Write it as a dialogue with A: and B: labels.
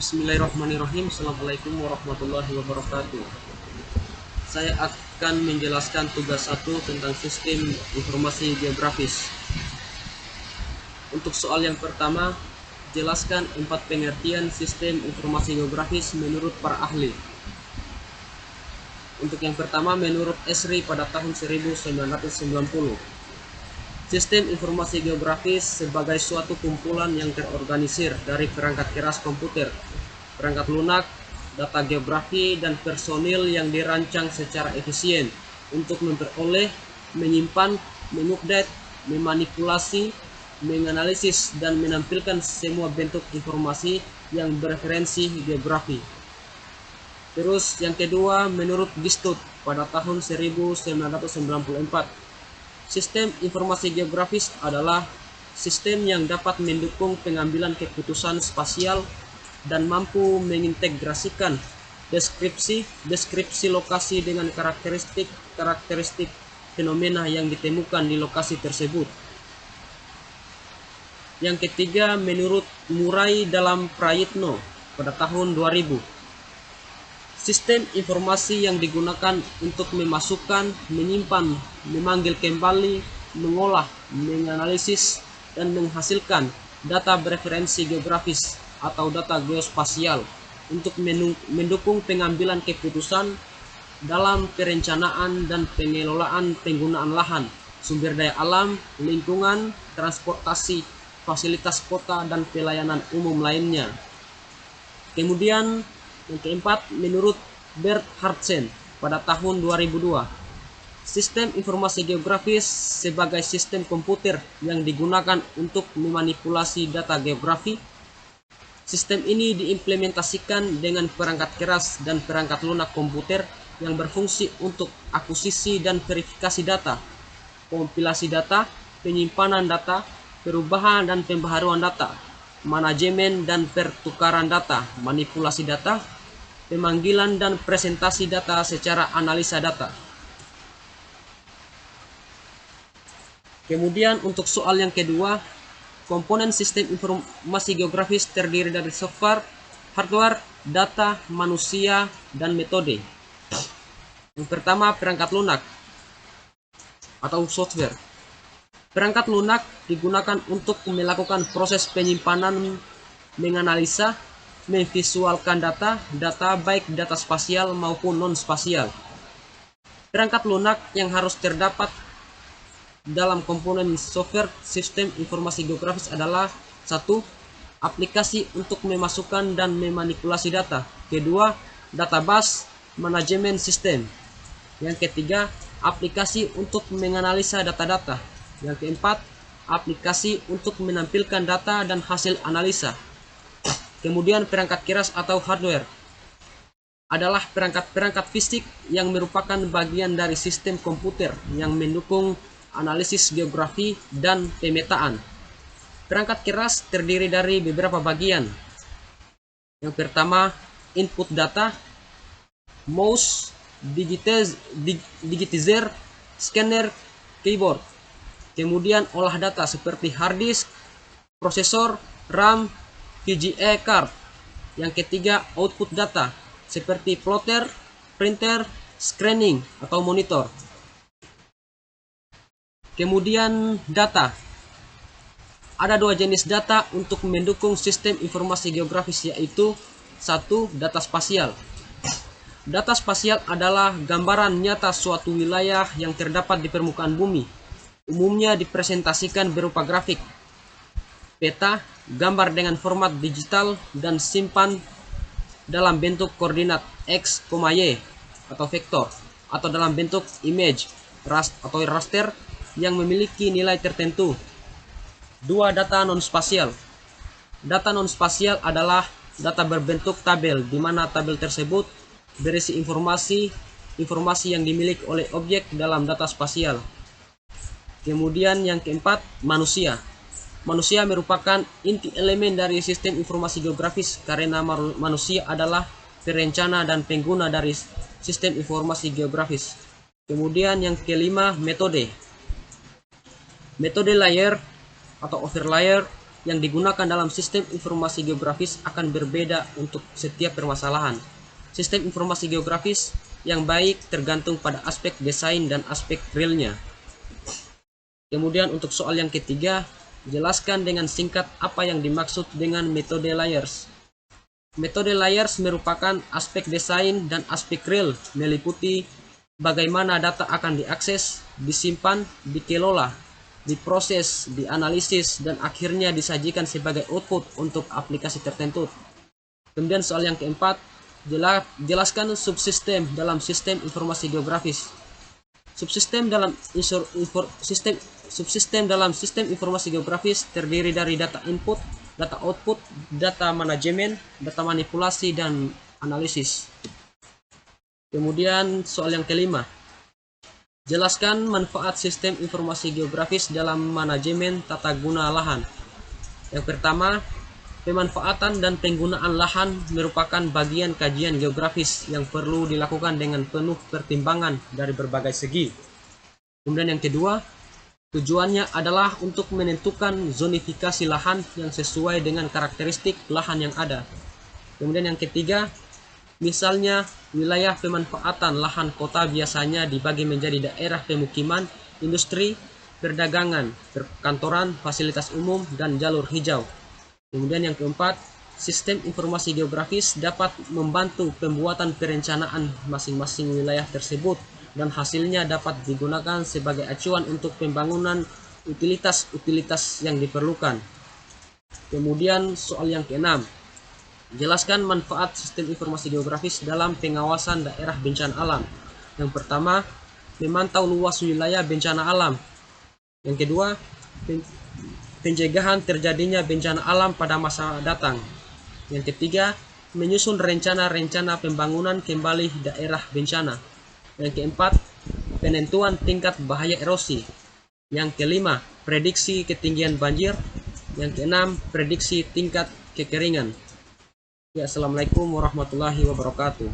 A: Bismillahirrahmanirrahim. Assalamualaikum warahmatullahi wabarakatuh. Saya akan menjelaskan tugas 1 tentang sistem informasi geografis. Untuk soal yang pertama, jelaskan 4 pengertian sistem informasi geografis menurut para ahli. Untuk yang pertama, menurut Esri pada tahun 1990, sistem informasi geografis sebagai suatu kumpulan yang terorganisir dari perangkat keras komputer, perangkat lunak, data geografi, dan personil yang dirancang secara efisien untuk memperoleh, menyimpan, mengupdate, memanipulasi, menganalisis, dan menampilkan semua bentuk informasi yang bereferensi geografi. Terus yang kedua, menurut Gistut pada tahun 1994, sistem informasi geografis adalah sistem yang dapat mendukung pengambilan keputusan spasial dan mampu mengintegrasikan deskripsi lokasi dengan karakteristik fenomena yang ditemukan di lokasi tersebut. Yang ketiga, menurut Murai dalam Prayitno pada tahun 2000, sistem informasi yang digunakan untuk memasukkan, menyimpan, memanggil kembali, mengolah, menganalisis, dan menghasilkan data bereferensi geografis atau data geospasial untuk mendukung pengambilan keputusan dalam perencanaan dan pengelolaan penggunaan lahan, sumber daya alam, lingkungan, transportasi, fasilitas kota, dan pelayanan umum lainnya. Kemudian yang keempat, menurut Bert Hartsen pada tahun 2002, sistem informasi geografis sebagai sistem komputer yang digunakan untuk memanipulasi data geografi. Sistem ini diimplementasikan dengan perangkat keras dan perangkat lunak komputer yang berfungsi untuk akuisisi dan verifikasi data, kompilasi data, penyimpanan data, perubahan dan pembaharuan data, manajemen dan pertukaran data, manipulasi data, pemanggilan dan presentasi data secara analisa data. Kemudian untuk soal yang kedua, komponen sistem informasi geografis terdiri dari software, hardware, data, manusia, dan metode. Yang pertama, perangkat lunak atau software. Perangkat lunak digunakan untuk melakukan proses penyimpanan, menganalisa, memvisualkan data baik data spasial maupun non-spasial. Perangkat lunak yang harus terdapat dalam komponen software sistem informasi geografis adalah 1. Aplikasi untuk memasukkan dan memanipulasi data. Kedua, database manajemen sistem. Yang ketiga, aplikasi untuk menganalisa data-data. Yang keempat, aplikasi untuk menampilkan data dan hasil analisa. Kemudian perangkat keras atau hardware adalah perangkat-perangkat fisik yang merupakan bagian dari sistem komputer yang mendukung analisis geografi dan pemetaan. Perangkat keras terdiri dari beberapa bagian. Yang pertama, input data, mouse, digitizer, scanner, keyboard. Kemudian olah data seperti hard disk, prosesor, RAM, VGA card. Yang ketiga, output data seperti plotter, printer, screening atau monitor. Kemudian data. Ada 2 jenis data untuk mendukung sistem informasi geografis, yaitu 1. Data spasial. Data spasial adalah gambaran nyata suatu wilayah yang terdapat di permukaan bumi. Umumnya dipresentasikan berupa grafik, peta, gambar dengan format digital, dan simpan dalam bentuk koordinat X, Y atau vektor, atau dalam bentuk image atau raster yang memiliki nilai tertentu. 2. Data non-spasial. Data non-spasial adalah data berbentuk tabel, di mana tabel tersebut berisi informasi yang dimiliki oleh objek dalam data spasial. Kemudian yang keempat, manusia. Manusia merupakan inti elemen dari sistem informasi geografis karena manusia adalah perencana dan pengguna dari sistem informasi geografis. Kemudian yang kelima, metode. Metode layer atau overlayer yang digunakan dalam sistem informasi geografis akan berbeda untuk setiap permasalahan. Sistem informasi geografis yang baik tergantung pada aspek desain dan aspek realnya. Kemudian untuk soal yang ketiga, jelaskan dengan singkat apa yang dimaksud dengan metode layers. Metode layers merupakan aspek desain dan aspek real, meliputi bagaimana data akan diakses, disimpan, dikelola, diproses, dianalisis, dan akhirnya disajikan sebagai output untuk aplikasi tertentu. Kemudian soal yang keempat, jelaskan subsistem dalam sistem informasi geografis. Subsistem dalam sistem informasi geografis terdiri dari data input, data output, data manajemen, data manipulasi, dan analisis. Kemudian soal yang kelima, jelaskan manfaat sistem informasi geografis dalam manajemen tata guna lahan. Yang pertama, pemanfaatan dan penggunaan lahan merupakan bagian kajian geografis yang perlu dilakukan dengan penuh pertimbangan dari berbagai segi. Kemudian yang kedua, tujuannya adalah untuk menentukan zonifikasi lahan yang sesuai dengan karakteristik lahan yang ada. Kemudian yang ketiga, misalnya wilayah pemanfaatan lahan kota biasanya dibagi menjadi daerah pemukiman, industri, perdagangan, perkantoran, fasilitas umum, dan jalur hijau. Kemudian yang keempat, sistem informasi geografis dapat membantu pembuatan perencanaan masing-masing wilayah tersebut dan hasilnya dapat digunakan sebagai acuan untuk pembangunan utilitas-utilitas yang diperlukan. Kemudian soal yang keenam, jelaskan manfaat sistem informasi geografis dalam pengawasan daerah bencana alam. Yang pertama, memantau luas wilayah bencana alam. Yang kedua, pencegahan terjadinya bencana alam pada masa datang. Yang ketiga, menyusun rencana-rencana pembangunan kembali daerah bencana. Yang keempat, penentuan tingkat bahaya erosi. Yang kelima, prediksi ketinggian banjir. Yang keenam, prediksi tingkat kekeringan. Ya, assalamualaikum warahmatullahi wabarakatuh.